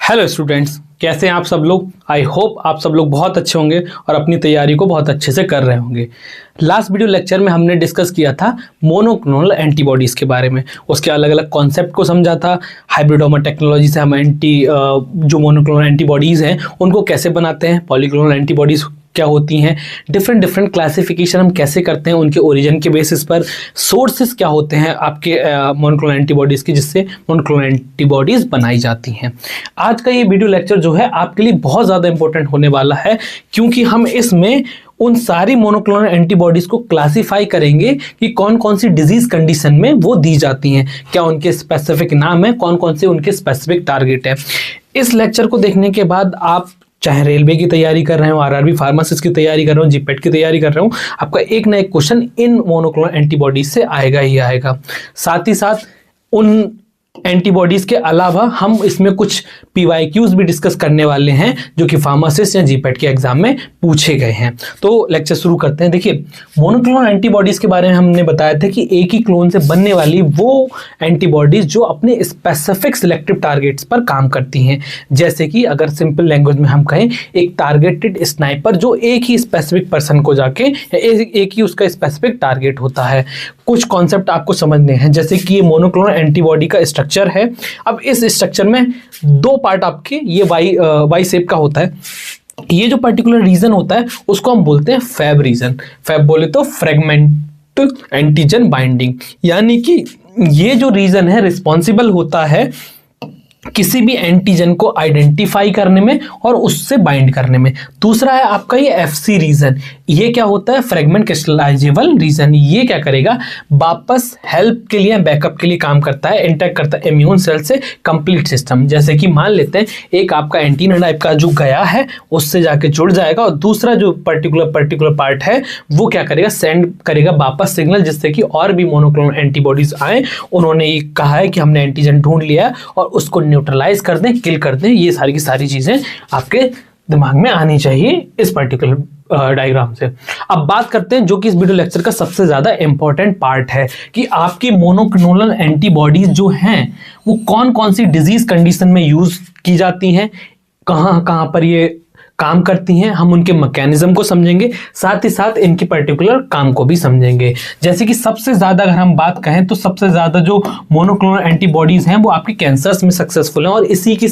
Hello students, कैसे हैं आप सब लोग। आई होप आप सब लोग बहुत अच्छे होंगे और अपनी तैयारी को बहुत अच्छे से कर रहे होंगे। लास्ट वीडियो लेक्चर में हमने डिस्कस किया था मोनोक्लोनल एंटीबॉडीज़ के बारे में, उसके अलग अलग कॉन्सेप्ट को समझा था। हाइब्रिडोमा टेक्नोलॉजी से हम जो मोनोक्लोनल एंटीबॉडीज़ हैं उनको कैसे बनाते हैं, पॉलीक्लोनल एंटीबॉडीज़ क्या होती हैं, डिफरेंट क्लासिफिकेशन हम कैसे करते हैं उनके ओरिजिन के बेसिस पर, सोर्सेस क्या होते हैं आपके मोनोक्लोनल एंटीबॉडीज़ के जिससे मोनोक्लोनल एंटीबॉडीज़ बनाई जाती हैं। आज का ये वीडियो लेक्चर जो है आपके लिए बहुत ज़्यादा इंपॉर्टेंट होने वाला है, क्योंकि हम इसमें उन सारी मोनोक्लोनल एंटीबॉडीज़ को क्लासीफाई करेंगे कि कौन कौन सी डिजीज़ कंडीशन में वो दी जाती हैं, क्या उनके स्पेसिफिक नाम है, कौन कौन से उनके स्पेसिफिक टारगेट है। इस लेक्चर को देखने के बाद आप चाहे रेलवे की तैयारी कर रहे हो, आरआरबी फार्मासिस्ट की तैयारी कर रहे हो, जीपेट की तैयारी कर रहे हो, आपका एक ना एक क्वेश्चन इन मोनोक्लोनल एंटीबॉडीज से आएगा ही आएगा। साथ ही साथ उन एंटीबॉडीज़ के अलावा हम इसमें कुछ पीवाईक्यूज भी डिस्कस करने वाले हैं जो कि फार्मासिस्ट या जीपेट के एग्जाम में पूछे गए हैं। तो लेक्चर शुरू करते हैं। देखिए, मोनोक्लोनल एंटीबॉडीज़ के बारे में हमने बताया था कि एक ही क्लोन से बनने वाली वो एंटीबॉडीज़ जो अपने स्पेसिफिक सिलेक्टिव टारगेट्स पर काम करती हैं। जैसे कि अगर सिंपल लैंग्वेज में हम कहें, एक टारगेटेड स्नाइपर जो एक ही स्पेसिफिक पर्सन को जाके एक ही उसका स्पेसिफिक टारगेट होता है। कुछ कॉन्सेप्ट आपको समझने हैं, जैसे कि ये मोनोक्लोनल एंटीबॉडी का स्ट्रक्चर है। अब इस स्ट्रक्चर में दो पार्ट आपके ये वाई शेप का होता है। ये जो पर्टिकुलर रीजन होता है उसको हम बोलते हैं फैब रीजन। फैब बोले तो फ्रेगमेंट एंटीजन बाइंडिंग, यानी कि ये जो रीजन है रिस्पॉन्सिबल होता है किसी भी एंटीजन को आइडेंटिफाई करने में और उससे बाइंड करने में। दूसरा है आपका ये एफसी रीजन। ये क्या होता है? Fragment crystallizable region. ये क्या करेगा? वापस हेल्प के लिए, बैकअप के लिए काम करता है, इंटैक्ट करता है इम्यून सेल से कंप्लीट सिस्टम। जैसे कि मान लेते हैं एक आपका एंटीना टाइप का जो गया है उससे जाके जुड़ जाएगा, और दूसरा जो पर्टिकुलर पार्ट है वो क्या करेगा? सेंड करेगा वापस सिग्नल, जिससे कि और भी मोनोक्लोनल एंटीबॉडीज आए। उन्होंने ये कहा है कि हमने एंटीजन ढूंढ लिया और उसको न्यूट्रलाइज कर दें, किल कर दें। ये सारी की सारी चीजें आपके दिमाग में आनी चाहिए इस पर्टिकुलर डायग्राम से। अब बात करते हैं जो कि इस वीडियो लेक्चर का सबसे ज्यादा इंपॉर्टेंट पार्ट है कि आपकी मोनोक्लोनल एंटीबॉडीज जो हैं वो कौन कौन सी डिजीज कंडीशन में यूज की जाती हैं, कहां कहां पर ये काम करती हैं। हम उनके मैकेनिज्म को समझेंगे, साथ ही साथ इनकी पर्टिकुलर काम को भी समझेंगे। जैसे कि सबसे ज्यादा अगर हम बात कहें तो सबसे ज्यादा जो मोनोक्लोनल एंटीबॉडीज हैं वो आपके कैंसर्स में सक्सेसफुल हैं, और इसी की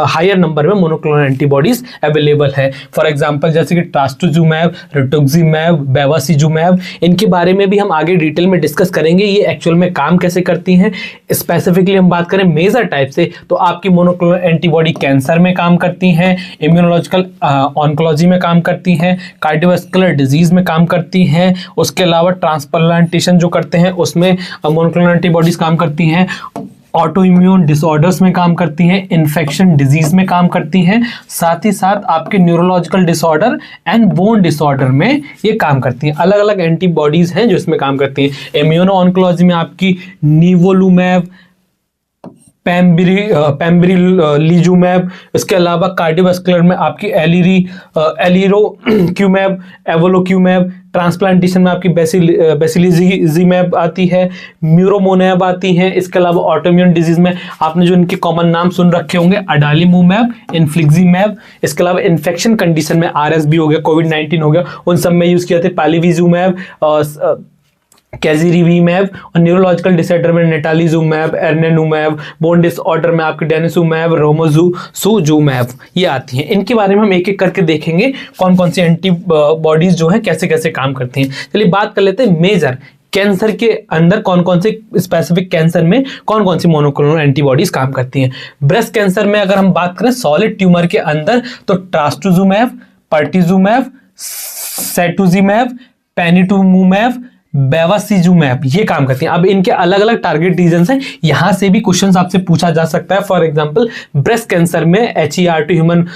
हायर नंबर में मोनोक्लोनल एंटीबॉडीज अवेलेबल है। फॉर एग्जांपल जैसे कि ट्रास्टुजुमैब, रिटुक्सिमैब, बेवासीजुमैब, इनके बारे में भी हम आगे डिटेल में डिस्कस करेंगे। ये एक्चुअल में काम कैसे करती हैं। स्पेसिफिकली हम बात करें मेजर टाइप से तो आपकी मोनोक्लोनल एंटीबॉडी कैंसर में काम करती हैं, इम्यूनोलॉजिकल ऑन्कोलॉजी में काम करती हैं, कार्डियोवैस्कुलर डिजीज में काम करती हैं, उसके अलावा ट्रांसप्लांटेशन जो करते हैं उसमें मोनोक्लोनल एंटीबॉडीज काम करती हैं, ऑटो इम्यून डिसऑर्डर्स में काम करती हैं, इन्फेक्शन डिजीज में काम करती हैं, साथ ही साथ आपके neurological disorder and bone disorder में ये काम करती हैं। अलग अलग एंटीबॉडीज हैं जो इसमें काम करती हैं। इम्यूनो ऑन्कोलॉजी में आपकी निवोलुमैब, पैम्ब्रिलीजुमैब, इसके अलावा कार्डियोवैस्कुलर में आपकी एलिरोक्यूमैब, एवोलोक्यूमैब, ट्रांसप्लांटेशन में आपकी बेसिलिजिमैब आती है, म्यूरोमोनैब आती है। इसके अलावा ऑटोइम्यून डिजीज में आपने जो इनके कॉमन नाम सुन रखे होंगे, अडालिमुमैब, इन्फ्लिक्सिमैब। इसके अलावा इन्फेक्शन कंडीशन में आरएसबी हो गया, कोविड-19 हो गया, उन सब में यूज किया था पालिविजुमैब, कैजिरिवीमैब, और न्यूरोलॉजिकल डिसऑर्डर में नेटालिजुमैब, एर्नेनुमैब, बोन डिसऑर्डर में आपके डेनिसुमैब, रोमोजुमैब, ये आती हैं। इनके बारे में हम एक एक करके देखेंगे कौन कौन सी एंटीबॉडीज जो है कैसे कैसे काम करती हैं। चलिए बात कर लेते हैं मेजर कैंसर के अंदर कौन कौन से स्पेसिफिक कैंसर में कौन कौन सी मोनोक्लोनल एंटीबॉडीज काम करती हैं। ब्रेस्ट कैंसर में अगर हम बात करें सॉलिड ट्यूमर के अंदर तो ट्रास्टुजुमैब, पर्टिजुमैब, सेटुजिमैब, पेनिटुमुमैब, बेवासीजुमैब ये काम करती हैं। अब इनके अलग अलग टारगेट रीजन्स हैं, यहां से भी क्वेश्चंस आपसे पूछा जा सकता है। फॉर एग्जांपल ब्रेस्ट कैंसर में HER2 human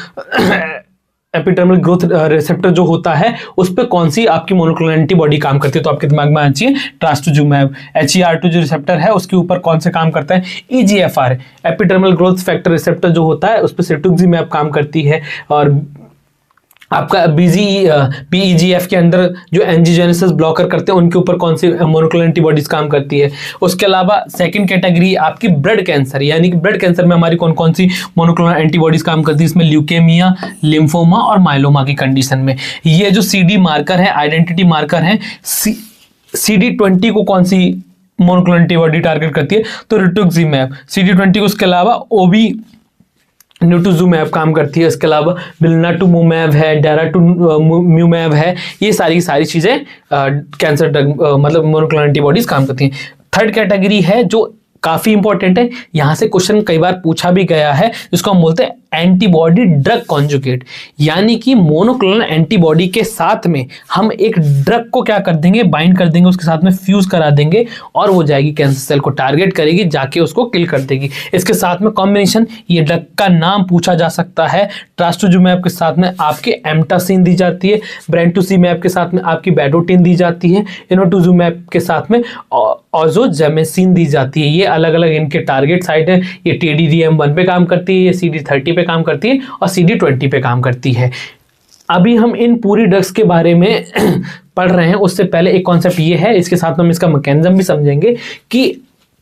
epidermal growth receptor जो होता है उस पर कौन सी आपकी मोनोक्लोनल एंटीबॉडी काम करती है, तो आपके दिमाग में आनी चाहिए ट्रास्टुजुमैब। HER2 जो रिसेप्टर है उसके ऊपर कौन से काम करता है? EGFR epidermal growth factor receptor जो होता है उस पर सेटुक्सिमैब काम करती है। और आपका PEGF के अंदर जो एंजियोजेनेसिस ब्लॉकर करते हैं उनके ऊपर कौन सी मोनोक्लोनल एंटीबॉडीज काम करती है। उसके अलावा सेकंड कैटेगरी आपकी ब्लड कैंसर, यानी कि ब्लड कैंसर में हमारी कौन कौन सी मोनोक्लोनल एंटीबॉडीज काम करती है। इसमें ल्यूकेमिया, लिम्फोमा और माइलोमा की कंडीशन में ये जो CD मार्कर है, आइडेंटिटी मार्कर है, CD20 को कौन सी मोनोक्लोनल एंटीबॉडी टारगेट करती है, तो रिटुक्सिमैब CD20 को। उसके अलावा ओबी न्यूटुजुमैब काम करती है। इसके अलावा बिलनाटुमुमैब है, डाराटुम्यूमैब है, ये सारी चीजें कैंसर ड्रग मतलब मोनोक्लोनल एंटीबॉडीज काम करती हैं। थर्ड कैटेगरी है जो काफी इंपॉर्टेंट है, यहां से क्वेश्चन कई बार पूछा भी गया है, जिसको हम बोलते हैं एंटीबॉडी ड्रग कॉन्जुगेट, यानी कि मोनोक्लोनल एंटीबॉडी के साथ में हम एक ड्रग को क्या कर देंगे, बाइंड कर देंगे, उसके साथ में फ्यूज करा देंगे और वो जाएगी कैंसर सेल को टारगेट करेगी, जाके उसको किल कर देगी। इसके साथ में कॉम्बिनेशन, ये ड्रग का नाम पूछा जा सकता है। ट्रास्टुजुमैब के साथ में आपके एम्टासिन दी जाती है, ब्रेंटुसिमैब के साथ में आपकी बेडोटिन दी जाती है, इनोटुजुमैब के साथ में ऑजोजेमेसिन दी जाती है। ये अलग अलग इनके टारगेट साइट है। ये TDDM1 पे काम करती है, ये CD30 पे काम करती है और CD20 पे काम करती है। अभी हम इन पूरी ड्रग्स के बारे में पढ़ रहे हैं, उससे पहले एक कॉन्सेप्ट ये है, इसके साथ में हम इसका मैकेनिज्म भी समझेंगे कि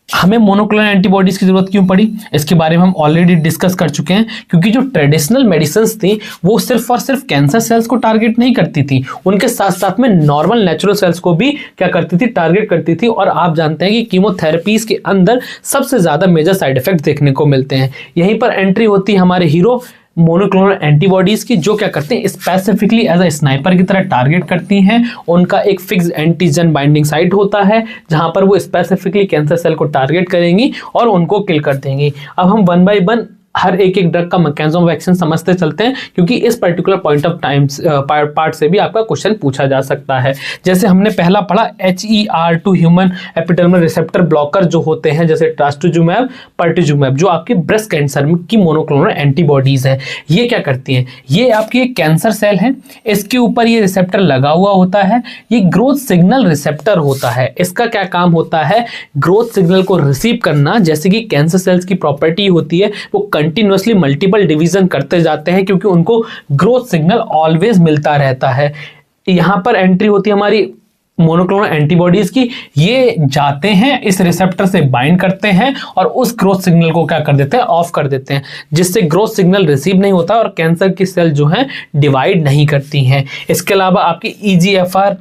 हमें मोनोक्लोनल एंटीबॉडीज की जरूरत क्यों पड़ी। इसके बारे में हम ऑलरेडी डिस्कस कर चुके हैं, क्योंकि जो ट्रेडिशनल मेडिसिन्स थी वो सिर्फ और सिर्फ कैंसर सेल्स को टारगेट नहीं करती थी, उनके साथ साथ में नॉर्मल नेचुरल सेल्स को भी क्या करती थी, टारगेट करती थी। और आप जानते हैं कि कीमोथेरेपीज के अंदर सबसे ज्यादा मेजर साइड इफेक्ट देखने को मिलते हैं। यहीं पर एंट्री होती है हमारे हीरो मोनोक्लोनल एंटीबॉडीज की, जो क्या करते हैं, स्पेसिफिकली एज अ स्नाइपर की तरह टारगेट करती हैं। उनका एक फिक्स एंटीजन बाइंडिंग साइट होता है, जहां पर वो स्पेसिफिकली कैंसर सेल को टारगेट करेंगी और उनको किल कर देंगी। अब हम 1 बाय 1 हर एक ड्रग का मैकेनिज्म ऑफ एक्शन समझते चलते हैं, क्योंकि इस particular point of time part से भी आपका क्वेश्चन पूछा जा सकता है। जैसे हमने पहला पढ़ा HER2 human epidermal receptor blocker जो होते हैं, जैसे ट्रास्टुजुमैब, पर्टुजुमैब, जो आपके ब्रेस्ट कैंसर की मोनोक्लोनल एंटीबॉडीज हैं। ये क्या करती हैं, ये आपकी एक कैंसर सेल है, इसके ऊपर ये रिसेप्टर लगा हुआ होता है। ये ग्रोथ सिग्नल रिसेप्टर होता है। इसका क्या काम होता है, ग्रोथ सिग्नल को रिसीव करना। जैसे कि कैंसर सेल्स की प्रॉपर्टी होती है, वो कंटिन्यूअसली मल्टीपल डिवीजन करते जाते हैं, क्योंकि उनको ग्रोथ सिग्नल ऑलवेज मिलता रहता है। यहां पर एंट्री होती है हमारी मोनोक्लोनल एंटीबॉडीज की। ये जाते हैं, इस रिसेप्टर से बाइंड करते हैं और उस ग्रोथ सिग्नल को क्या कर देते हैं, ऑफ कर देते हैं, जिससे ग्रोथ सिग्नल रिसीव नहीं होता और कैंसर की सेल जो है डिवाइड नहीं करती हैं। इसके अलावा आपकी EGFR,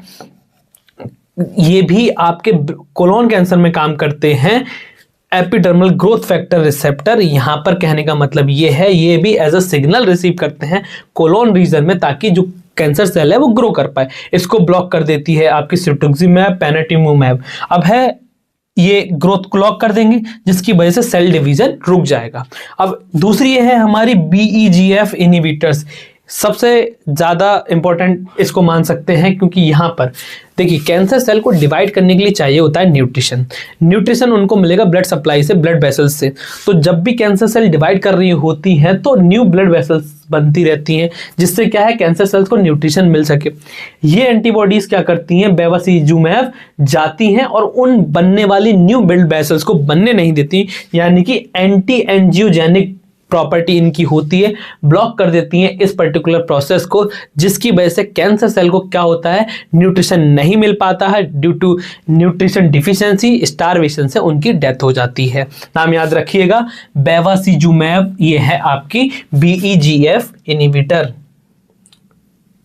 ये भी आपके कोलोन कैंसर में काम करते हैं। एपिडर्मल ग्रोथ फैक्टर रिसेप्टर, यहां पर कहने का मतलब ये है, ये भी एज अ सिग्नल रिसीव करते हैं कोलोन रीजन में, ताकि जो कैंसर सेल है वो ग्रो कर पाए। इसको ब्लॉक कर देती है आपकी सिटुक्सिमैब, पैनिट्यूमुमैब। अब है ये ग्रोथ को लॉक कर देंगे, जिसकी वजह से सेल डिवीजन रुक जाएगा। अब दूसरी है हमारी BEGF इनहिबिटर्स। सबसे ज्यादा इंपॉर्टेंट इसको मान सकते हैं, क्योंकि यहां पर देखिए कैंसर सेल को डिवाइड करने के लिए चाहिए होता है न्यूट्रिशन। न्यूट्रिशन उनको मिलेगा ब्लड सप्लाई से, ब्लड वेसल्स से। तो जब भी कैंसर सेल डिवाइड कर रही होती हैं तो न्यू ब्लड वेसल्स बनती रहती हैं, जिससे क्या है, कैंसर सेल्स को न्यूट्रिशन मिल सके। ये एंटीबॉडीज क्या करती हैं, बेवासीजुमैब, जाती हैं और उन बनने वाली न्यू ब्लड वेसल्स को बनने नहीं देती, यानी कि एंटी एंजियोजेनिक प्रॉपर्टी इनकी होती है, ब्लॉक कर देती हैं इस पर्टिकुलर प्रोसेस को, जिसकी वजह से कैंसर सेल को क्या होता है, न्यूट्रिशन नहीं मिल पाता है। Due to nutrition deficiency, starvation से उनकी डेथ हो जाती है। नाम याद रखिएगा, बेवासीजुमैब, ये है आपकी BEGF इनहिबिटर।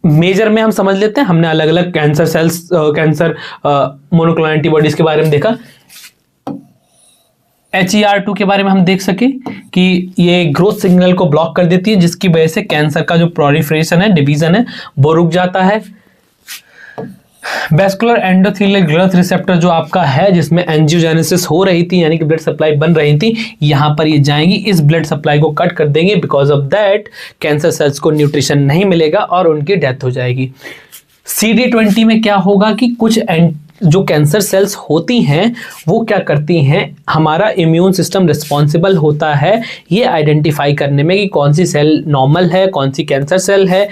मेजर में हम समझ लेते हैं, हमने अलग अलग कैंसर मोनोक्लोनल एंटीबॉडीज के बारे में देखा। HER2 के बारे में हम देख सके कि ये ग्रोथ सिग्नल को ब्लॉक कर देती है, जिसकी वजह से कैंसर का जो प्रोलिफरेशन है, डिवीजन है, वो रुक जाता है। वेस्कुलर एंडोथेलियल ग्रोथ रिसेप्टर जो आपका है, जिसमें एंजियोजेनेसिस हो रही थी, यानी कि ब्लड सप्लाई बन रही थी, यहां पर ये जाएंगी, इस ब्लड सप्लाई को कट कर देंगे। Because of that cancer cells को न्यूट्रिशन नहीं मिलेगा और उनकी डेथ हो जाएगी। CD20 में क्या होगा कि कुछ जो कैंसर सेल्स होती हैं वो क्या करती हैं, हमारा इम्यून सिस्टम रिस्पॉन्सिबल होता है ये आइडेंटिफाई करने में कि कौन सी सेल नॉर्मल है, कौन सी कैंसर सेल है।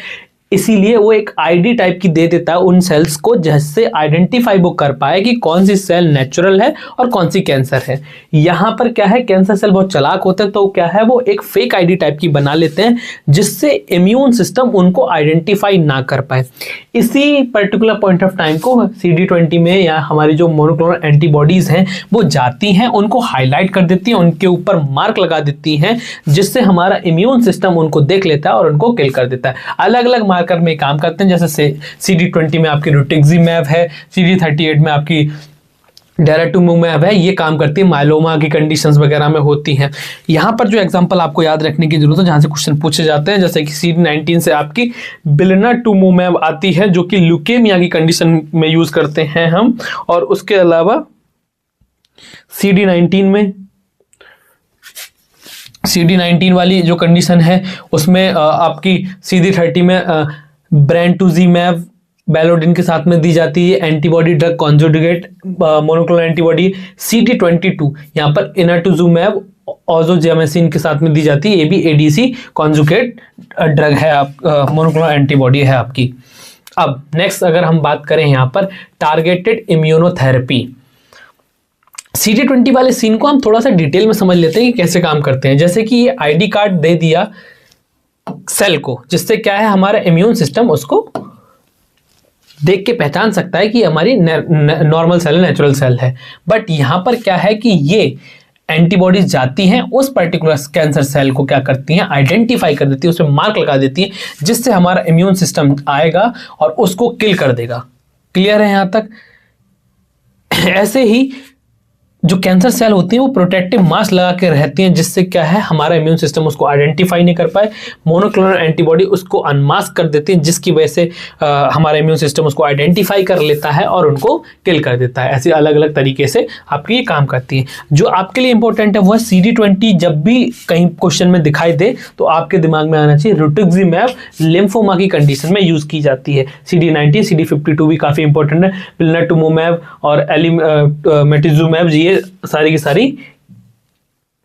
इसीलिए वो एक आईडी टाइप की दे देता है उन सेल्स को, जिससे आइडेंटिफाई वो कर पाए कि कौन सी सेल नेचुरल है और कौन सी कैंसर है। यहाँ पर क्या है, कैंसर सेल बहुत चालाक होते हैं, तो क्या है वो एक फेक आईडी टाइप की बना लेते हैं, जिससे इम्यून सिस्टम उनको आइडेंटिफाई ना कर पाए। इसी पर्टिकुलर पॉइंट ऑफ टाइम को CD20 में या हमारी जो मोनोक्लोनल एंटीबॉडीज हैं वो जाती हैं, उनको हाईलाइट कर देती हैं, उनके ऊपर मार्क लगा देती हैं, जिससे हमारा इम्यून सिस्टम उनको देख लेता है और उनको किल कर देता है। अलग अलग मार्कर में काम करते हैं, जैसे CD20 में आपकी रिटुक्सिमैब है, CD38 में आपकी डैराटुमुमैब है, ये काम करती है, माइलोमा की कंडीशंस वगैरह में होती हैं। यहाँ पर जो एग्जांपल आपको याद रखने की जरूरत है, जहाँ से क्वेश्चन पूछे जाते हैं, जैसे कि CD19 से आपकी बिलिनाटुमुमैब आती है, जो कि ल्यूकेमिया की कंडीशन में यूज करते हैं हम। और उसके अलावा CD19 वाली जो कंडीशन है उसमें आपकी CD30 में ब्रेंटुजिमैब बैलोडिन के साथ में दी जाती है, antibody drug conjugate monoclonal antibody. CD22 यहाँ पर इनाटुजुमैब ओजोजेमेसिन के साथ में दी जाती है, ये भी ADC कॉन्जुगेट ड्रग है, आप मोनोक्लोनल एंटीबॉडी है आपकी। अब नेक्स्ट अगर हम बात करें यहाँ पर टारगेटेड इम्यूनोथेरेपी, CD20 वाले सीन को हम थोड़ा सा डिटेल में समझ लेते हैं कि कैसे काम करते हैं। जैसे कि ये आईडी कार्ड दे दिया सेल को, जिससे क्या है हमारा इम्यून सिस्टम उसको देख के पहचान सकता है कि हमारी नॉर्मल सेल है, नेचुरल सेल है। बट यहां पर क्या है कि ये एंटीबॉडीज जाती हैं उस पर्टिकुलर कैंसर सेल को क्या करती हैं, आइडेंटिफाई कर देती है, उसमें मार्क लगा देती है, जिससे हमारा इम्यून सिस्टम आएगा और उसको किल कर देगा। क्लियर है यहां तक? ऐसे ही जो कैंसर सेल होती हैं वो प्रोटेक्टिव मास्क लगा के रहती हैं, जिससे क्या है हमारा इम्यून सिस्टम उसको आइडेंटिफाई नहीं कर पाए। मोनोक्लोनल एंटीबॉडी उसको अनमास्क कर देती है, जिसकी वजह से हमारा इम्यून सिस्टम उसको आइडेंटिफाई कर लेता है और उनको किल कर देता है। ऐसे अलग अलग तरीके से आपकी ये काम करती है। जो आपके लिए इंपॉर्टेंट है वो है CD20 जब भी कहीं क्वेश्चन में दिखाई दे तो आपके दिमाग में आना चाहिए रिटुक्सिमैब लिम्फोमा की कंडीशन में यूज की जाती है। CD19 CD52 भी काफी इंपॉर्टेंट है, बिलिनाटुमुमैब और एलिमेटिजुमैब, ये सारी की सारी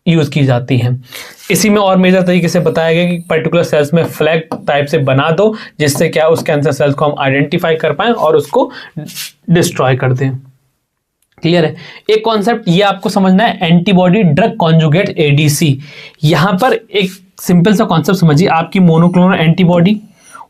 यूज की जाती हैं। इसी में और मेजर तरीके से बताया गया कि पर्टिकुलर सेल्स में फ्लैग टाइप से बना दो, जिससे क्या उस कैंसर सेल्स को हम आइडेंटिफाई कर पाएं और उसको डिस्ट्रॉय कर दें। क्लियर है? एक कॉन्सेप्ट ये आपको समझना है, एंटीबॉडी ड्रग कॉन्जुगेट ADC। यहां पर एक सिंपल सा कॉन्सेप्ट समझिए, आपकी मोनोक्लोनल एंटीबॉडी,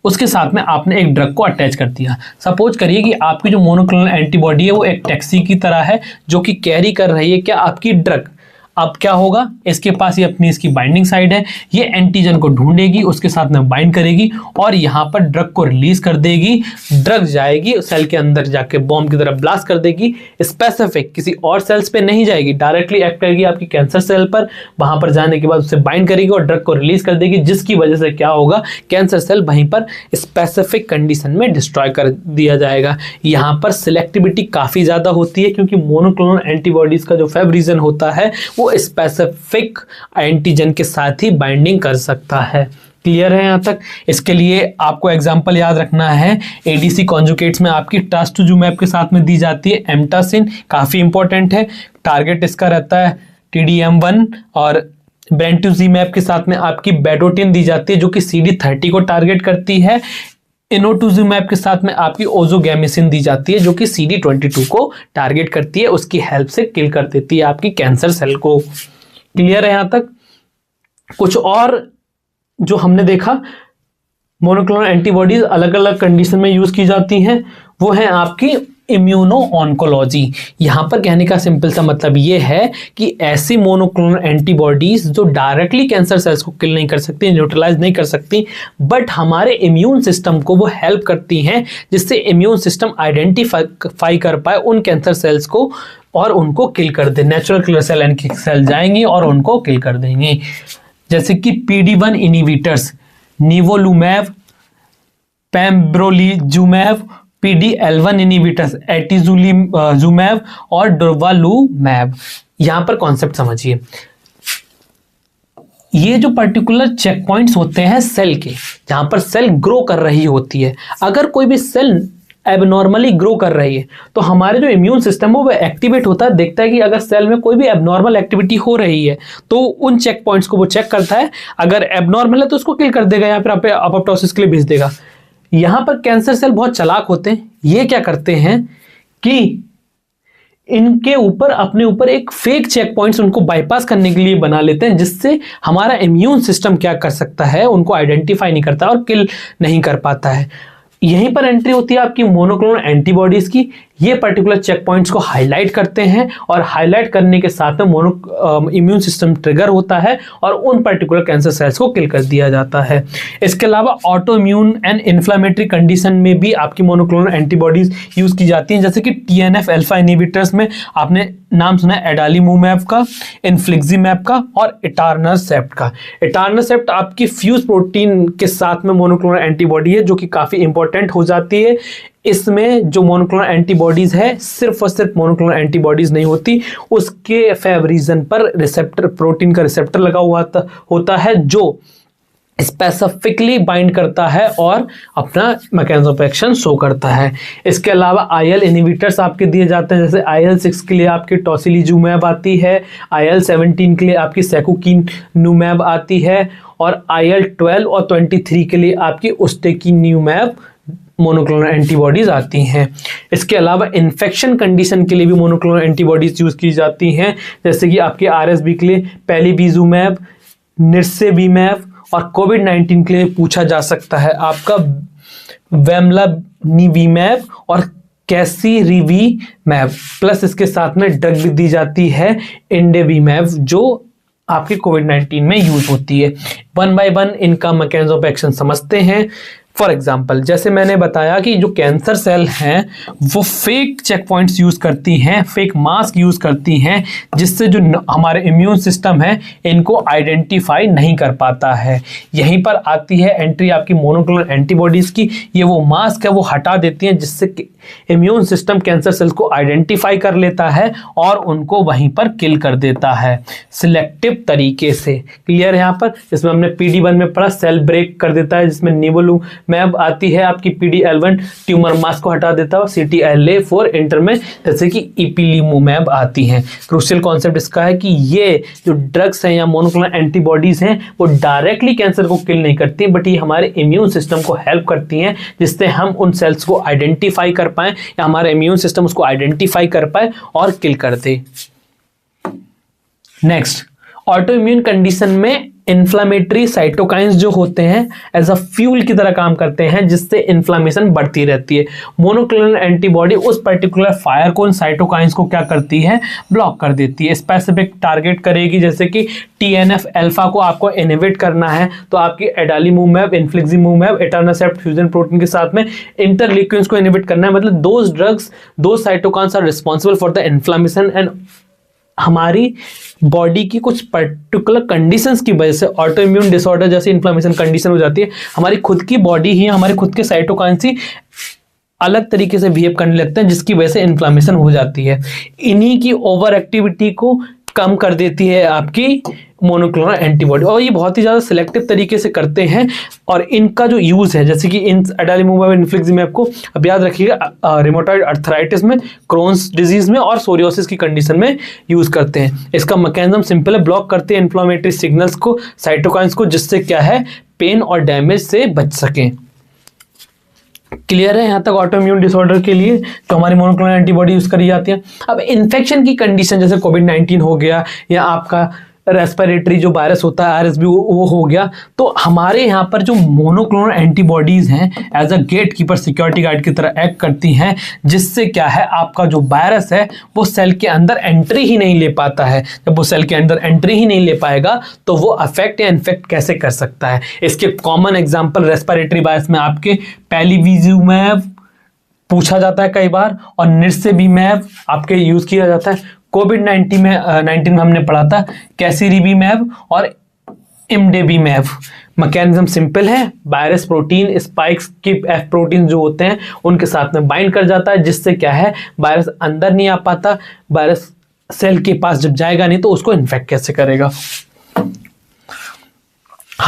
उसके साथ में आपने एक ड्रग को अटैच कर दिया। सपोज करिए कि आपकी जो मोनोक्लोनल एंटीबॉडी है वो एक टैक्सी की तरह है, जो कि कैरी कर रही है क्या, आपकी ड्रग। अब क्या होगा, इसके पास ये अपनी इसकी बाइंडिंग साइड है, ये एंटीजन को ढूंढेगी, उसके साथ में बाइंड करेगी और यहाँ पर ड्रग को रिलीज कर देगी। ड्रग जाएगी सेल के अंदर, जाके बॉम्ब की तरह ब्लास्ट कर देगी। स्पेसिफिक किसी और सेल्स पे नहीं जाएगी, डायरेक्टली एक्ट करेगी आपकी कैंसर सेल पर। वहां पर जाने के बाद उससे बाइंड करेगी और ड्रग को रिलीज कर देगी, जिसकी वजह से क्या होगा, कैंसर सेल वहीं पर स्पेसिफिक कंडीशन में डिस्ट्रॉय कर दिया जाएगा। यहाँ पर सिलेक्टिविटी काफी ज्यादा होती है, क्योंकि मोनोक्लोनल एंटीबॉडीज का जो फेवरिजन होता है वो स्पेसिफिक एंटीजन के साथ ही बाइंडिंग कर सकता है। क्लियर है यहां तक? इसके लिए आपको एग्जांपल याद रखना है, ADC कॉन्जुगेट्स में आपकी ट्रास्टुजुमैब के साथ में दी जाती है एम्टासिन, काफी इंपॉर्टेंट है। टारगेट इसका रहता है TDM1 और ब्रेंटुजिमैब के साथ में आपकी बेडोटिन दी जाती है, जो कि CD30 को टारगेट करती है। इनोटुजिमैब के साथ में आपकी ओजोगैमिसिन दी जाती है, जो कि CD22 को टारगेट करती है, उसकी हेल्प से किल कर देती है आपकी कैंसर सेल को। क्लियर है यहां तक? कुछ और जो हमने देखा, मोनोक्लोनल एंटीबॉडीज अलग अलग कंडीशन में यूज की जाती हैं, वो है आपकी इम्यूनो ऑन्कोलॉजी। यहां पर कहने का सिंपल सा मतलब ये है कि ऐसी मोनोक्लोनल एंटीबॉडीज जो डायरेक्टली कैंसर सेल्स को किल नहीं कर सकती, न्यूट्रलाइज नहीं कर सकती, बट हमारे इम्यून सिस्टम को वो हेल्प करती हैं, जिससे इम्यून सिस्टम आइडेंटिफाई कर पाए उन कैंसर सेल्स को और उनको किल कर दे। Natural killer cell and cell जाएंगी और उनको किल कर देंगे, जैसे कि PD1 inhibitors, nivolumab, pembrolizumab, PD-L1 inhibitors, atezolizumab और डुर्वालुमैब। यहां पर कॉन्सेप्ट समझिए, ये जो पर्टिकुलर चेक पॉइंट्स होते हैं सेल के, जहां पर सेल ग्रो कर रही होती है, अगर कोई भी सेल एबनॉर्मली ग्रो कर रही है तो हमारे जो इम्यून सिस्टम है वो एक्टिवेट होता है, देखता है कि अगर सेल में कोई भी एबनॉर्मल एक्टिविटी हो रही है तो उन चेक पॉइंट्स को वो चेक करता है। अगर एबनॉर्मल है तो उसको किल कर देगा, या फिर अपॉप्टोसिस के लिए भेज देगा। यहां पर कैंसर सेल बहुत चालाक होते हैं। ये क्या करते हैं कि इनके ऊपर अपने ऊपर एक फेक चेक पॉइंट्स उनको बाईपास करने के लिए बना लेते हैं, जिससे हमारा इम्यून सिस्टम क्या कर सकता है, उनको आइडेंटिफाई नहीं करता और किल नहीं कर पाता है। यहीं पर एंट्री होती है आपकी मोनोक्लोनल एंटीबॉडीज की। ये पर्टिकुलर चेक पॉइंट्स को हाईलाइट करते हैं और हाईलाइट करने के साथ में इम्यून सिस्टम ट्रिगर होता है और उन पर्टिकुलर कैंसर सेल्स को किल कर दिया जाता है। इसके अलावा auto immune and inflammatory condition में भी आपकी मोनोक्लोनल एंटीबॉडीज यूज की जाती हैं, जैसे कि TNF अल्फा इनहिबिटर्स में आपने नाम सुना है एडालीमुमैब का, इन्फ्लिक्सिमैब का और एटारनसेप्ट का। एटारनसेप्ट आपकी फ्यूज प्रोटीन के साथ में मोनोक्लोनल एंटीबॉडी है, जो कि काफी इंपॉर्टेंट हो जाती है। इसमें जो मोनोक्लोनल एंटीबॉडीज है सिर्फ और सिर्फ मोनोक्लोनल एंटीबॉडीज नहीं होती, उसके फेव रीजन पर रिसेप्टर, प्रोटीन का रिसेप्टर लगा हुआ होता है जो स्पेसिफिकली बाइंड करता है और अपना मैकेनिज्म ऑफ एक्शन शो करता है। इसके अलावा IL इनहिबिटर्स आपके दिए जाते हैं, जैसे IL-6 के लिए आपकी टोसिलीजुमैब आती है, IL-17 के लिए आपकी सेकुकिनुमैब आती है और IL-12 और 23 के लिए आपकी उस्टेकिनुमैब मोनोक्लोनल एंटीबॉडीज आती हैं। इसके अलावा इन्फेक्शन कंडीशन के लिए भी मोनोक्लोनल एंटीबॉडीज यूज की जाती हैं, जैसे कि आपके RSV के लिए पेलीबिजुमैब, निरसेबीमैब और कोविड-19 के लिए पूछा जा सकता है आपका वेमलानिवीमैब और कैसीरिवीमैब, प्लस इसके साथ में ड्रग भी दी जाती है इंडेविमैब, जो आपके कोविड-19 में यूज होती है। 1 बाय 1 इनका मैकेनिज्म ऑफ एक्शन समझते हैं। फॉर एग्जाम्पल, जैसे मैंने बताया कि जो कैंसर सेल हैं वो फेक चेक पॉइंट्स यूज करती हैं, फेक मास्क यूज करती हैं, जिससे जो हमारे इम्यून सिस्टम है इनको आइडेंटिफाई नहीं कर पाता है। यहीं पर आती है एंट्री आपकी मोनोक्लोनल एंटीबॉडीज की। ये वो मास्क है वो हटा देती हैं, जिससे इम्यून सिस्टम कैंसर सेल्स को आइडेंटिफाई कर लेता है और उनको वहीं पर किल कर देता है सिलेक्टिव तरीके से। क्लियर है यहाँ पर? इसमें हमने PD-1 में पढ़ा, सेल ब्रेक कर देता है, जिसमें निवोलुमैब आती है आपकी PD-L1 ट्यूमर मास्क को हटा देता है और CTLA-4 इंटर में जैसे कि इपिलिमुमैब आती है। क्रूशियल कॉन्सेप्ट इसका है कि ये जो ड्रग्स हैं या मोनोक्लोनल एंटीबॉडीज हैं वो डायरेक्टली कैंसर को किल नहीं करती, बट ये हमारे इम्यून सिस्टम को हेल्प करती हैं, जिससे हम उन सेल्स को आइडेंटिफाई कर पाए या हमारा इम्यून सिस्टम उसको आइडेंटिफाई कर पाए और किल कर दे। नेक्स्ट, ऑटो इम्यून कंडीशन में इन्फ्लामेटरी साइटोकाइंस जो होते हैं एज अ फ्यूल की तरह काम करते हैं, जिससे इन्फ्लामेशन बढ़ती रहती है। मोनोक्लोनल एंटीबॉडी उस पर्टिकुलर फायर को, उन साइटोकाइंस को क्या करती है, ब्लॉक कर देती है, स्पेसिफिक टारगेट करेगी। जैसे कि TNF अल्फा को आपको इनहिबिट करना है तो आपकी एडालीमुमैब, इन्फ्लिक्सिमुमैब, एटारनसेप्ट फ्यूजन प्रोटीन के साथ में इंटरल्यूकिन्स को इनहिबिट करना है। मतलब those drugs, those cytokines are responsible for the inflammation and हमारी बॉडी की कुछ पर्टिकुलर कंडीशंस की वजह से ऑटो इम्यून डिसऑर्डर जैसी इन्फ्लेमेशन कंडीशन हो जाती है। हमारी खुद की बॉडी ही, हमारे खुद के साइटोकाइंस ही अलग तरीके से बिहेव करने लगते हैं, जिसकी वजह से इन्फ्लेमेशन हो जाती है। इन्हीं की ओवर एक्टिविटी को कम कर देती है आपकी मोनोक्लोनल एंटीबॉडी, और ये बहुत ही ज़्यादा सिलेक्टिव तरीके से करते हैं। और इनका जो यूज़ है, जैसे कि इन एडालीमुमैब, इन्फ्लिक्सिमैब को अब याद रखिएगा रिमोटॉइड अर्थराइटिस में, क्रोन्स डिजीज में और सोरियोसिस की कंडीशन में यूज़ करते हैं। इसका मैकेनिज्म सिंपल है, ब्लॉक करते हैं इन्फ्लेमेटरी सिग्नल्स को, साइटोकाइंस को, जिससे क्या है, पेन और डैमेज से बच सकें। क्लियर है यहाँ तक ऑटो इम्यून डिसऑर्डर के लिए जो हमारी मोनोक्लोनल एंटीबॉडी यूज करी जाती है। अब इन्फेक्शन की कंडीशन, जैसे कोविड-19 हो गया या आपका रेस्पिरेटरी जो वायरस होता है RSV वो हो गया, तो हमारे यहाँ पर जो मोनोक्लोनल एंटीबॉडीज हैं as a gatekeeper, security guard की तरह एक्ट करती हैं, जिससे क्या है, आपका जो वायरस है वो सेल के अंदर एंट्री ही नहीं ले पाता है। जब वो सेल के अंदर एंट्री ही नहीं ले पाएगा तो वो अफेक्ट या इन्फेक्ट कैसे कर सकता है। इसके कॉमन एग्जाम्पल रेस्पिरेटरी वायरस में आपके पेलीविजुमैब पूछा जाता है कई बार, और निरसेबीमैब आपके यूज किया जाता है। कोविड-19 में हमने पढ़ा था कैसीरिवीमैब और इमडेवीमैब। मैकेनिज्म सिंपल है, वायरस प्रोटीन स्पाइक्स की F प्रोटीन जो होते हैं उनके साथ में बाइंड कर जाता है, जिससे क्या है, वायरस अंदर नहीं आ पाता। वायरस सेल के पास जब जाएगा नहीं तो उसको इन्फेक्ट कैसे करेगा।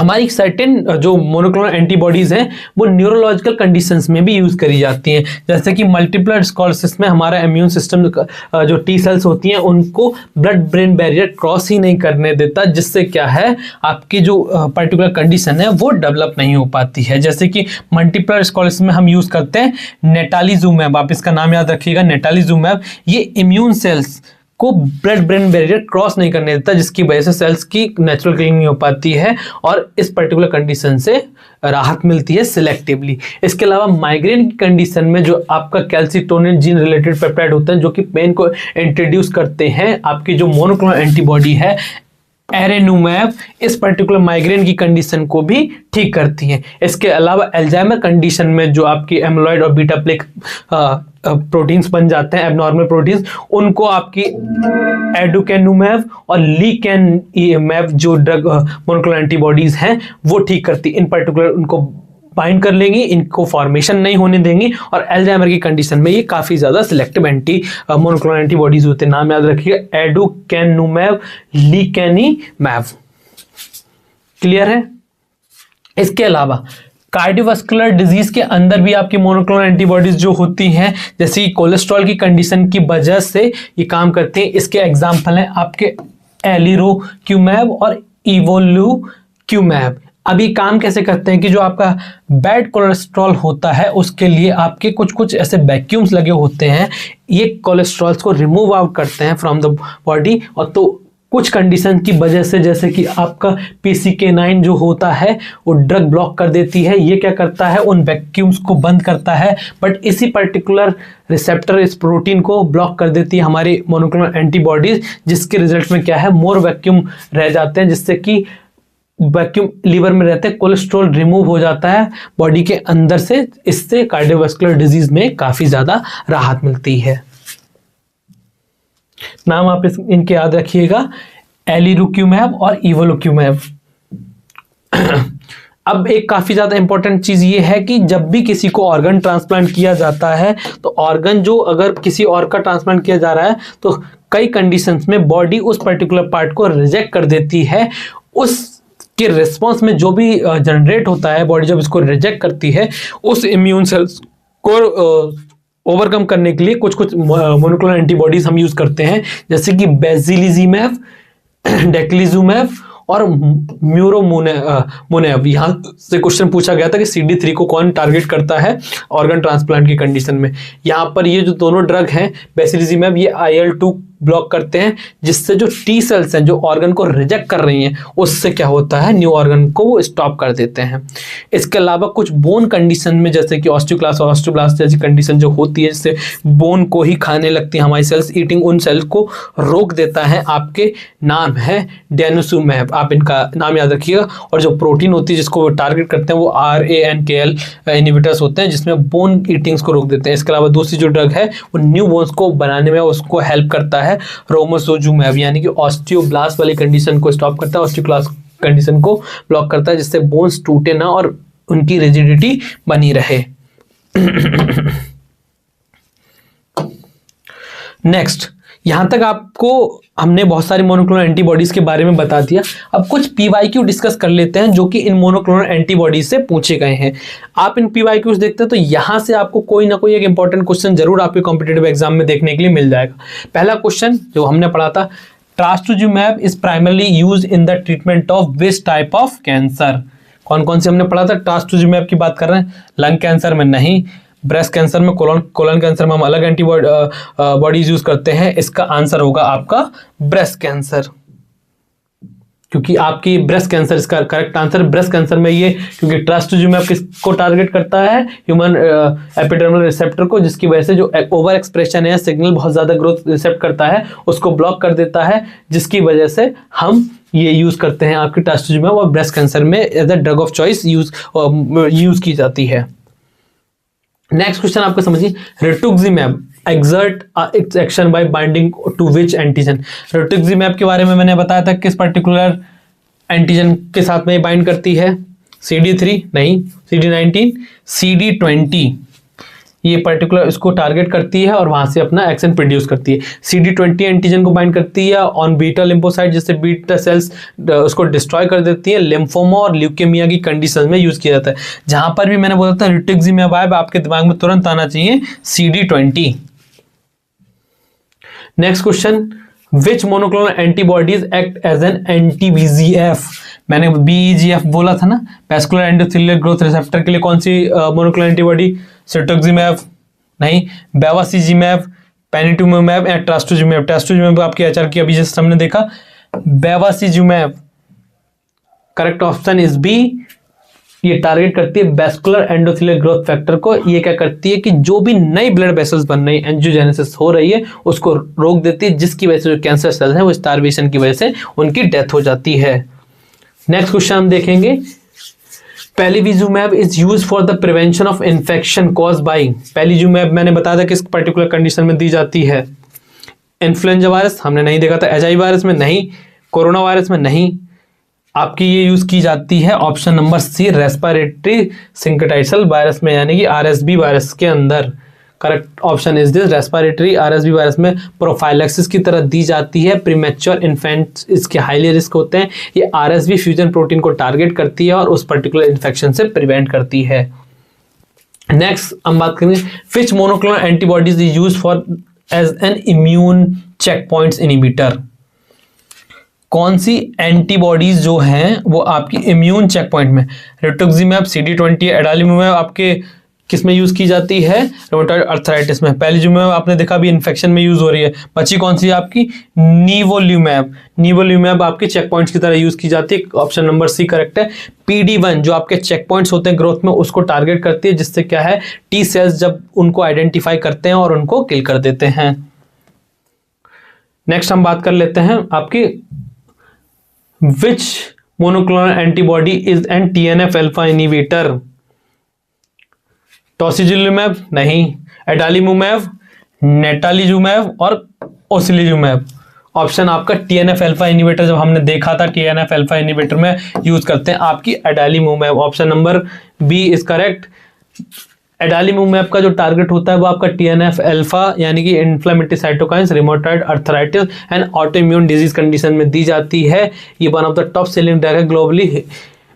हमारी सर्टेन जो मोनोक्लोनल एंटीबॉडीज हैं वो न्यूरोलॉजिकल कंडीशंस में भी यूज करी जाती हैं, जैसे कि मल्टीपल स्क्लेरोसिस में हमारा इम्यून सिस्टम जो टी सेल्स होती हैं उनको ब्लड ब्रेन बैरियर क्रॉस ही नहीं करने देता, जिससे क्या है आपकी जो पर्टिकुलर कंडीशन है वो डेवलप नहीं हो पाती है। जैसे कि मल्टीपल स्क्लेरोसिस में हम यूज करते हैं नेटालिजुमैब, आप इसका नाम याद रखिएगा नेटालिजुमैब। ये इम्यून सेल्स को ब्लड ब्रेन बैरियर क्रॉस नहीं करने देता, जिसकी वजह से सेल्स की नेचुरल किलिंग नहीं हो पाती है और इस पर्टिकुलर कंडीशन से राहत मिलती है सिलेक्टिवली। इसके अलावा माइग्रेन की कंडीशन में जो आपका कैल्सिटोनिन जीन रिलेटेड पेप्टाइड होते हैं जो कि पेन को इंट्रोड्यूस करते हैं, आपकी जो मोनोक्लोनल एंटीबॉडी है एरेनुमैब इस पर्टिकुलर माइग्रेन की कंडीशन को भी ठीक करती हैं। इसके अलावा अल्जाइमर कंडीशन में जो आपकी एमिलॉइड और बीटा प्लेक प्रोटीन्स बन जाते हैं, एबनॉर्मल प्रोटीन्स, उनको आपकी एडुकेनुमैब और लीकेनुमैब जो ड्रग मोनोक्लोनल एंटीबॉडीज हैं वो ठीक करती, इन पर्टिकुलर उनको बाइंड कर लेंगी, इनको फॉर्मेशन नहीं होने देंगी और अल्जाइमर की कंडीशन में ये काफ़ी ज़्यादा सिलेक्टिव एंटी मोनोक्लोनल एंटीबॉडीज होते हैं। नाम याद रखिएगा एडुकेनुमैब, लीकेनुमैब। क्लियर है? इसके अलावा कार्डियोवास्कुलर डिजीज के अंदर भी आपकी मोनोक्लोनल एंटीबॉडीज जो होती हैं, जैसे कोलेस्ट्रॉल की कंडीशन की वजह से ये काम करते हैं। इसके एग्जाम्पल हैं आपके एलिरोक्यूमैब और इवोल्यूक्यूमैब। अभी काम कैसे करते हैं कि जो आपका बैड कोलेस्ट्रॉल होता है उसके लिए आपके कुछ कुछ ऐसे वैक्यूम्स लगे होते हैं, ये कोलेस्ट्रॉल्स को रिमूव आउट करते हैं फ्रॉम द बॉडी। और तो कुछ कंडीशन की वजह से जैसे कि आपका PCK9 जो होता है वो ड्रग ब्लॉक कर देती है, ये क्या करता है उन वैक्यूम्स को बंद करता है, बट इसी पर्टिकुलर रिसेप्टर इस प्रोटीन को ब्लॉक कर देती है हमारी मोनोक्लोनल एंटीबॉडीज, जिसके रिजल्ट में क्या है मोर वैक्यूम रह जाते हैं, जिससे कि वैक्यूम लीवर में रहते हैं, कोलेस्ट्रॉल रिमूव हो जाता है बॉडी के अंदर से, इससे कार्डियोवास्कुलर डिजीज में काफ़ी ज़्यादा राहत मिलती है। नाम आप इनके याद रखिएगा एलिरोक्यूमैब और इवोलोक्यूमैब। अब एक काफ़ी ज़्यादा इंपॉर्टेंट चीज़ ये है कि जब भी किसी को ऑर्गन ट्रांसप्लांट किया जाता है तो ऑर्गन जो अगर किसी और का ट्रांसप्लांट किया जा रहा है तो कई कंडीशंस में बॉडी उस पर्टिकुलर पार्ट को रिजेक्ट कर देती है। उस के रिस्पॉन्स में जो भी जनरेट होता है बॉडी जब इसको रिजेक्ट करती है, उस इम्यून सेल्स को ओवरकम करने के लिए कुछ कुछ मोनोक्लोनल एंटीबॉडीज हम यूज करते हैं, जैसे कि बेसिलिजुमैब, डेक्लिजुमैब और म्यूरोमोनेब। यहाँ से क्वेश्चन पूछा गया था कि CD3 को कौन टारगेट करता है ऑर्गन ट्रांसप्लांट की कंडीशन में। यहाँ पर ये जो दोनों ड्रग हैं बेसिलिजुमैब, ये IL-2 ब्लॉक करते हैं, जिससे जो टी सेल्स हैं जो ऑर्गन को रिजेक्ट कर रही हैं उससे क्या होता है न्यू ऑर्गन को वो स्टॉप कर देते हैं। इसके अलावा कुछ बोन कंडीशन में जैसे कि ऑस्टियोक्लास्ट और ऑस्टियोब्लास्ट जैसी कंडीशन जो होती है जिससे बोन को ही खाने लगती है हमारी सेल्स, ईटिंग उन सेल्स को रोक देता है, आपके नाम है डेनुसुमैब, आप इनका नाम याद रखिएगा। और जो प्रोटीन होती है जिसको वो टारगेट करते हैं वो RANKL इनहिबिटर्स होते हैं जिसमें बोन ईटिंग्स को रोक देते हैं। इसके अलावा दूसरी जो ड्रग है वो न्यू बोन्स को बनाने में उसको हेल्प करता है रोमोसोजुमैब, यानी कि ऑस्टियोब्लास्ट वाली कंडीशन को स्टॉप करता है, ऑस्टियोक्लास्ट कंडीशन को ब्लॉक करता है, जिससे बोन्स टूटे ना और उनकी रिजिडिटी बनी रहे। नेक्स्ट, यहां तक आपको हमने बहुत सारी मोनोक्लोनल एंटीबॉडीज के बारे में बता दिया। अब कुछ PYQ डिस्कस कर लेते हैं जो कि इन मोनोक्लोनल एंटीबॉडीज से पूछे गए हैं। आप इन PYQs देखते हैं तो यहां से आपको कोई ना कोई एक इंपॉर्टेंट क्वेश्चन जरूर आपके कॉम्पिटिटिव एग्जाम में देखने के लिए मिल जाएगा। पहला क्वेश्चन जो हमने पढ़ा था, trastuzumab is primarily use in the treatment of which type of cancer. कौन कौन से हमने पढ़ा था? ट्रास्टुजिमैब की बात कर रहे हैं, लंग कैंसर में नहीं, ब्रेस्ट कैंसर में, कोलन कैंसर में हम अलग एंटीबॉडीज यूज करते हैं। इसका आंसर होगा आपका ब्रेस्ट कैंसर, क्योंकि आपकी ब्रेस्ट कैंसर इसका करेक्ट आंसर। ब्रेस्ट कैंसर में ये क्योंकि ट्रास्टुजिमैब किसको टारगेट करता है, ह्यूमन एपिडर्मल रिसेप्टर को, जिसकी वजह से जो ओवर एक्सप्रेशन है सिग्नल बहुत ज्यादा ग्रोथ रिसेप्ट करता है उसको ब्लॉक कर देता है, जिसकी वजह से हम ये यूज करते हैं आपकी ट्रास्टुजिमैब और ब्रेस्ट कैंसर में as a drug of choice use की जाती है। नेक्स्ट क्वेश्चन आपको समझिए, rituximab exert its action by binding to which antigen. Rituximab के बारे में मैंने बताया था किस पर्टिकुलर एंटीजन के साथ में बाइंड करती है, CD3 नहीं, CD19, CD20। ये पर्टिकुलर इसको टारगेट करती है और वहां से अपना एक्शन प्रोड्यूस करती है। CD20 एंटीजन को बाइंड करती है ऑन बीटा लिम्फोसाइट, जिससे बीटा सेल्स उसको डिस्ट्रॉय कर देती है। लिम्फोमा और ल्यूकेमिया की कंडीशन में यूज किया जाता है। जहां पर भी मैंने बोला था रिटुक्सिमैब आए, आपके दिमाग में तुरंत आना चाहिए CD20। Next question, which monoclonal antibodies act as an anti VEGF. मैंने BEGF बोला था ना, वैस्कुलर एंडोथेलियल ग्रोथ रिसेप्टर के लिए कौन सी मोनोक्लोनल एंटीबॉडी? रिटुक्सिमैब नहीं, बेवासीजिमैब, पैनिटुमैब या ट्रास्टुजिमैब। ट्रास्टुजिमैब आपके एचआर की अभी जस्ट हमने देखा। बेवासीजिमैब करेक्ट ऑप्शन इज बी। ये टारगेट करती है वैस्कुलर एंडोथेलियल ग्रोथ फैक्टर को। ये क्या करती है कि जो भी नई ब्लड वेसल्स बन रही है, एंजियोजेनेसिस हो रही है, उसको रोक देती है, जिसकी वजह से जो कैंसर सेल्स हैं वो स्टार्वेशन की वजह से उनकी डेथ हो जाती है। नेक्स्ट क्वेश्चन हम देखेंगे, palivizumab is used for the prevention of infection cause by. Palivizumab मैंने बताया था किस पर्टिकुलर कंडीशन में दी जाती है? इन्फ्लुएंजा वायरस हमने नहीं देखा था, HIV वायरस में नहीं, कोरोना वायरस में नहीं, आपकी ये यूज की जाती है option number C, respiratory syncytial virus में, यानी कि RSV वायरस के अंदर। Correct option is this, respiratory RSV virus में प्रोफाइलैक्सिस की तरह दी जाती है। प्रीमेच्योर इन्फेंट्स इसके हाईली रिस्क होते हैं। ये RSV फ्यूजन प्रोटीन को टारगेट करती है और उस पर्टिकुलर इन्फेक्शन से प्रिवेंट करती है। नेक्स्ट हम बात करेंगे, which monoclonal antibodies is used for as an immune check points inhibitor. कौन सी एंटीबॉडीज जो हैं वो आपकी इम्यून चेक पॉइंट में, रिटुक्सिमैब, CD20, एडालीमुमैब आपके किस में यूज की जाती है? रूमेटॉइड अर्थराइटिस में। पेलीजुमैब आपने देखा भी इन्फेक्शन में यूज हो रही है। बची कौन सी आपकी? निवोल्यूमैब। निवोल्यूमैब आपके चेक पॉइंट्स की तरह यूज की जाती है। ऑप्शन नंबर सी करेक्ट है। PD1 जो आपके चेक पॉइंट्स होते हैं ग्रोथ में, उसको टारगेट करती है, जिससे क्या है T सेल्स जब उनको आइडेंटिफाई करते हैं और उनको किल कर देते हैं। नेक्स्ट हम बात कर लेते हैं आपकी, which monoclonal antibody is an TNF alpha inhibitor? Tocilizumab नहीं, एडालीमुमैब, नेटालीजुमैब और ओसिलीजुमैब। ऑप्शन आपका TNF अल्फा इनहिबिटर, जब हमने देखा था TNF अल्फा इनहिबिटर में यूज करते हैं आपकी adalimumab. Option number B is correct. Adalimumab का जो टारगेट होता है वो आपका TNF अल्फा, यानी कि inflammatory cytokines, rheumatoid arthritis and autoimmune disease condition में दी जाती है। ये one of the top selling drug है ग्लोबली,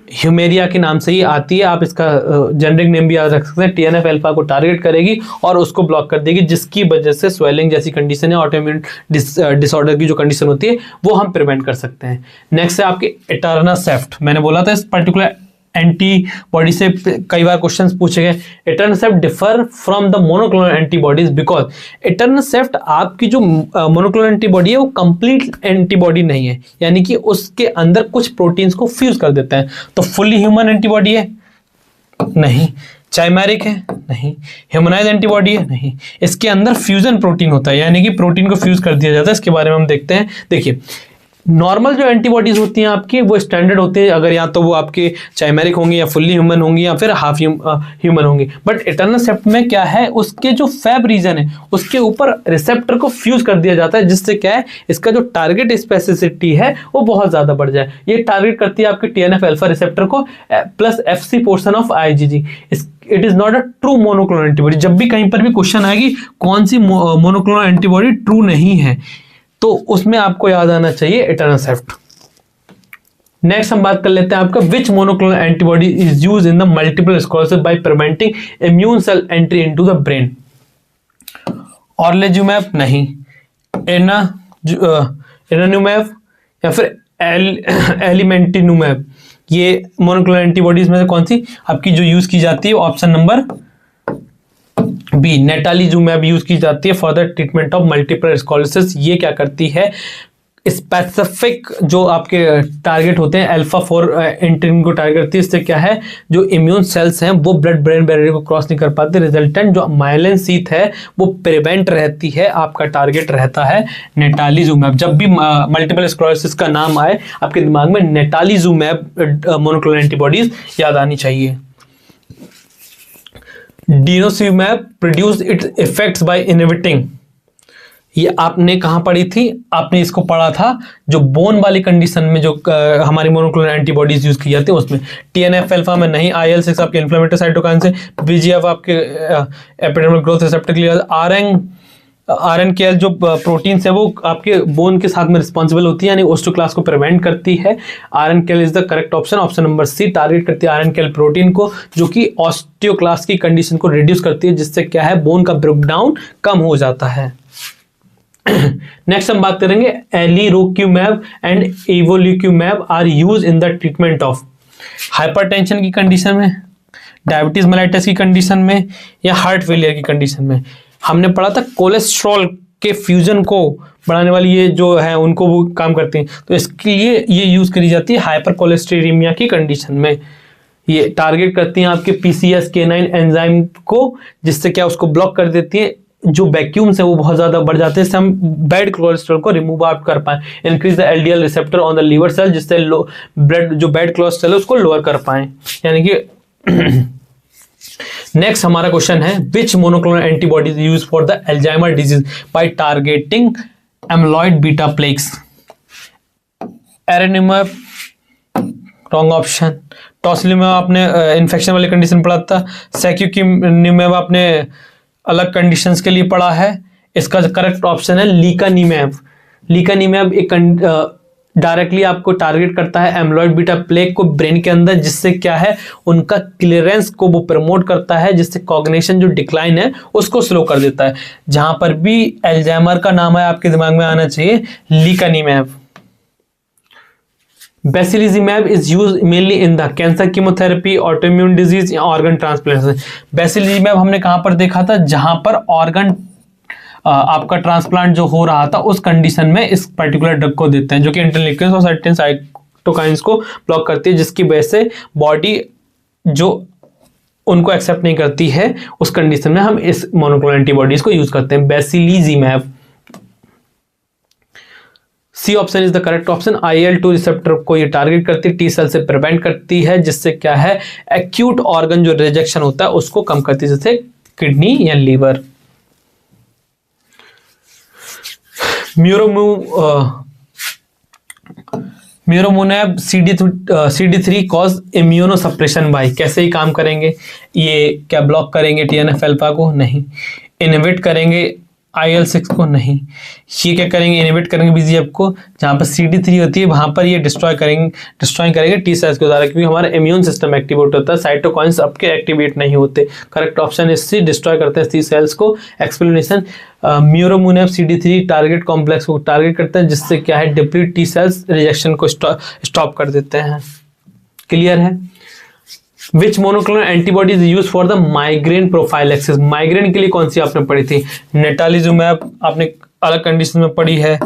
ह्यूमेरिया के नाम से ही आती है। आप इसका जेनरिक नेम भी याद रख सकते हैं। TNF अल्फा को टारगेट करेगी और उसको ब्लॉक कर देगी, जिसकी वजह से स्वेलिंग जैसी कंडीशन है, ऑटोइम्यून डिसऑर्डर की जो कंडीशन होती है वो हम प्रिवेंट कर सकते हैं। नेक्स्ट है आपके एटर्नासेप्ट। मैंने बोला था इस पर्टिकुलर एंटीबॉडी से कई बार क्वेश्चंस पूछे गए। Etanercept differ from the monoclonal antibodies because etanercept आपकी जो मोनोक्लोनल एंटीबॉडी है वो कंप्लीट एंटीबॉडी नहीं है, यानी कि उसके अंदर कुछ प्रोटीन्स को फ्यूज कर देते हैं। तो फुल्ली ह्यूमन एंटीबॉडी है? नहीं। चाइमेरिक है? नहीं। ह्यूमनाइज एंटीबॉडी है? नहीं। इसके अंदर फ्यूजन प्रोटीन होता है, यानी कि प्रोटीन को फ्यूज कर दिया जाता है। इसके बारे में हम देखते हैं। देखिए, नॉर्मल जो एंटीबॉडीज होती हैं आपकी वो स्टैंडर्ड होते हैं, अगर या तो वो आपके चाइमेरिक होंगी या फुल्ली ह्यूमन होंगी या फिर हाफ ह्यूमन होंगी। बट एटर्नासेप्ट में क्या है, उसके जो फैब रीजन है उसके ऊपर रिसेप्टर को फ्यूज कर दिया जाता है, जिससे क्या है इसका जो टारगेट स्पेसिसिटी है वो बहुत ज्यादा बढ़ जाए। ये टारगेट करती है आपके TNF अल्फा रिसेप्टर को plus FC portion of IgG। It is not a true monoclonal antibody. जब भी कहीं पर भी क्वेश्चन आएगी कौन सी मोनोक्लोनल एंटीबॉडी ट्रू नहीं है, तो उसमें आपको याद आना चाहिए एटर्नासेप्ट। नेक्स्ट हम बात कर लेते हैं आपका, which monoclonal antibody is used in the multiple sclerosis by preventing immune cell entry into the brain. ऑर्लेजुमैब नहीं, एनानुमैब या फिर एलिमेंटिनुमैब। ये मोनोक्लोनल एंटीबॉडीज में से कौन सी आपकी जो यूज की जाती है? ऑप्शन नंबर बी, नेटालीजुमैब यूज की जाती है for the treatment of multiple sclerosis. ये क्या करती है, स्पेसिफिक जो आपके टारगेट होते हैं अल्फा 4 एंटीजन को टारगेट करती है। इससे क्या है जो इम्यून सेल्स हैं वो ब्लड ब्रेन बैरियर को क्रॉस नहीं कर पाते। रिजल्टेंट जो माइलिन शीथ है वो प्रिवेंट रहती है। आपका टारगेट रहता है नेटालीजुमैब। जब भी मल्टीपल स्क्लेरोसिस का नाम आए आपके दिमाग में नेटालीजुमैब मोनोक्लोनल एंटीबॉडीज याद आनी चाहिए। Denosumab produce its effects by inhibiting, ये आपने कहाँ पढ़ी थी? आपने इसको पढ़ा था जो बोन वाली कंडीशन में जो हमारी मोनोक्लोनल एंटीबॉडीज यूज की जाती है उसमें। TNF अल्फा में नहीं, IL-6 आपके इन्फ्लेमेटरी साइटोकाइन से, BGF आपके एपिडर्मल ग्रोथ रिसेप्टर के लिए, RNKL जो प्रोटीन्स है वो आपके बोन के साथ में रिस्पॉन्सिबल होती है, यानी ओस्टोक्लास्ट को प्रिवेंट करती है। RNKL is the correct option, option number C target करती है RNKL प्रोटीन को, जो कि ऑस्टियोक्लास्ट की कंडीशन को रिड्यूस करती है, जिससे क्या है बोन का ब्रेकडाउन कम हो जाता है। नेक्स्ट हम बात करेंगे alirocumab and evolocumab are use in the treatment of hypertension की कंडीशन में, डायबिटीज मेलाइटस की कंडीशन में, या हार्ट फेलियर की कंडीशन में। हमने पढ़ा था कोलेस्ट्रॉल के फ्यूजन को बढ़ाने वाली ये जो है उनको वो काम करते हैं, तो इसके लिए ये यूज करी जाती है हाइपर कोलेस्टेरिमिया की कंडीशन में। ये टारगेट करती हैं आपके PCSK9 एंजाइम को, जिससे क्या उसको ब्लॉक कर देती है, जो वैक्यूम्स है वो बहुत ज्यादा बढ़ जाते हैं, इससे हम बैड कोलेस्ट्रॉल को रिमूव आउट कर पाए। Increase the LDL receptor on the liver cell, जिससे ब्लड जो बैड कोलेस्ट्रॉल है उसको लोअर कर पाए, यानी कि नेक्स्ट हमारा क्वेश्चन है which monoclonal antibodies use for the Alzheimer disease by targeting amyloid beta plaques. Erenumab wrong option. Tocilizumab आपने इन्फेक्शन वाली कंडीशन पढ़ा था। सेक्यूकिनिमैब आपने अलग कंडीशंस के लिए पढ़ा है। इसका करेक्ट ऑप्शन है लीकानिमैब। लीकानिमैब एक डायरेक्टली आपको टारगेट करता है एमलॉइड बीटा प्लेक को ब्रेन के अंदर, जिससे क्या है उनका क्लियरेंस को वो प्रमोट करता है, जिससे कॉग्निशन जो डिक्लाइन है उसको स्लो कर देता है। जहां पर भी अल्जाइमर का नाम है आपके दिमाग में आना चाहिए lecanemab. Basiliximab is use mainly in the cancer chemotherapy, autoimmune disease or organ transplantation. Basiliximab हमने कहां पर देखा था? जहां पर ऑर्गन आपका ट्रांसप्लांट जो हो रहा था उस कंडीशन में इस पर्टिकुलर ड्रग को देते हैं, जो कि इंटरल्यूकिन्स और सर्टेन साइटोकाइंस को ब्लॉक करती है, जिसकी वजह से बॉडी जो उनको एक्सेप्ट नहीं करती है, उस कंडीशन में हम इस मोनोक्लोनल एंटीबॉडीज को यूज करते हैं, basiliximab. C option is the correct option. IL-2 receptor को ये टारगेट करती है, टी सेल से प्रिवेंट करती है, जिससे क्या है एक्यूट ऑर्गन जो रिजेक्शन होता है उसको कम करती है, जैसे किडनी या liver. Muromonab CD3 cause immunosuppression by, कैसे ही काम करेंगे? ये क्या ब्लॉक करेंगे TNF अल्फा को? नहीं। इनहिबिट करेंगे IL-6 को? नहीं। ये क्या करेंगे? इनहिबिट करेंगे BGF को। जहां पर CD3 होती है वहां पर ये डिस्ट्रॉय करेंगे टी सेल्स के द्वारा, क्योंकि हमारा इम्यून सिस्टम एक्टिवेट होता है, साइटोकाइंस आपके एक्टिवेट नहीं होते। Correct option is C, destroy करते हैं टी सेल्स को। Explanation, muromonab CD3 target complex को टारगेट करता है, जिससे क्या है डिप्लीट टी सेल्स रिजेक्शन को स्टॉप कर देते हैं। क्लियर है? Which monoclonal antibodies use for the migraine prophylaxis. Migraine के लिए कौन सी आपने पढ़ी थी? नेटालिजुमैब आपने अलग कंडीशन में पढ़ी है।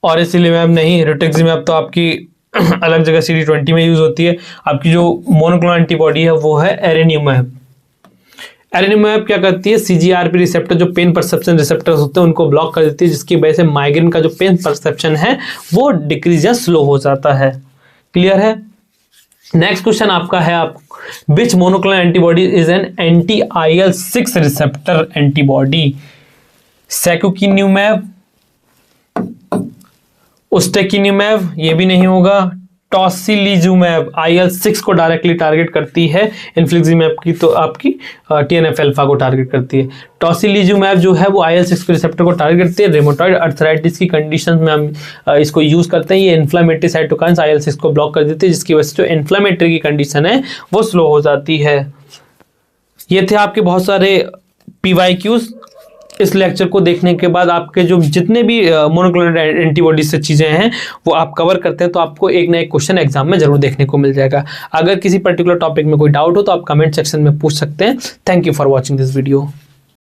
ऑरेसिलिमैब नहीं। रिटुक्सिमैब तो आपकी अलग जगह CD20 में यूज होती है। आपकी जो मोनोक्लोनल एंटीबॉडी है वो है एरेनिमैब। एरेनिमैब क्या करती है? CGRP रिसेप्टर जो पेन परसेप्शन रिसेप्टर्स होते हैं उनको ब्लॉक कर देती है, जिसकी वजह से माइग्रेन का जो पेन परसेप्शन है वो डिक्रीज या स्लो हो जाता है। क्लियर है? नेक्स्ट क्वेश्चन आपका है which monoclonal antibody is an anti IL-6 receptor antibody. Secukinumab, ustekinumab, ये भी नहीं होगा। टॉसिलिजुमैब IL-6 को डायरेक्टली टारगेट करती है। इन्फ्लिक्सिमैब की तो आपकी TNF अल्फा को टारगेट करती है। टॉसिलिजुमैब जो है वो IL-6 के रिसेप्टर को टारगेट करती है। रेमोटॉइड अर्थराइटिस की कंडीशन में हम इसको यूज करते हैं। ये इन्फ्लामेटरी साइटोकाइंस IL-6 को ब्लॉक कर देती है, जिसकी वजह से जो इन्फ्लामेटरी की कंडीशन है वो स्लो हो जाती है। ये थे आपके बहुत सारे PYQs। इस लेक्चर को देखने के बाद आपके जो जितने भी मोनोक्लोनल एंटीबॉडी से चीज़ें हैं वो आप कवर करते हैं, तो आपको एक ना एक क्वेश्चन एग्जाम में जरूर देखने को मिल जाएगा। अगर किसी पर्टिकुलर टॉपिक में कोई डाउट हो तो आप कमेंट सेक्शन में पूछ सकते हैं। Thank you for watching this video.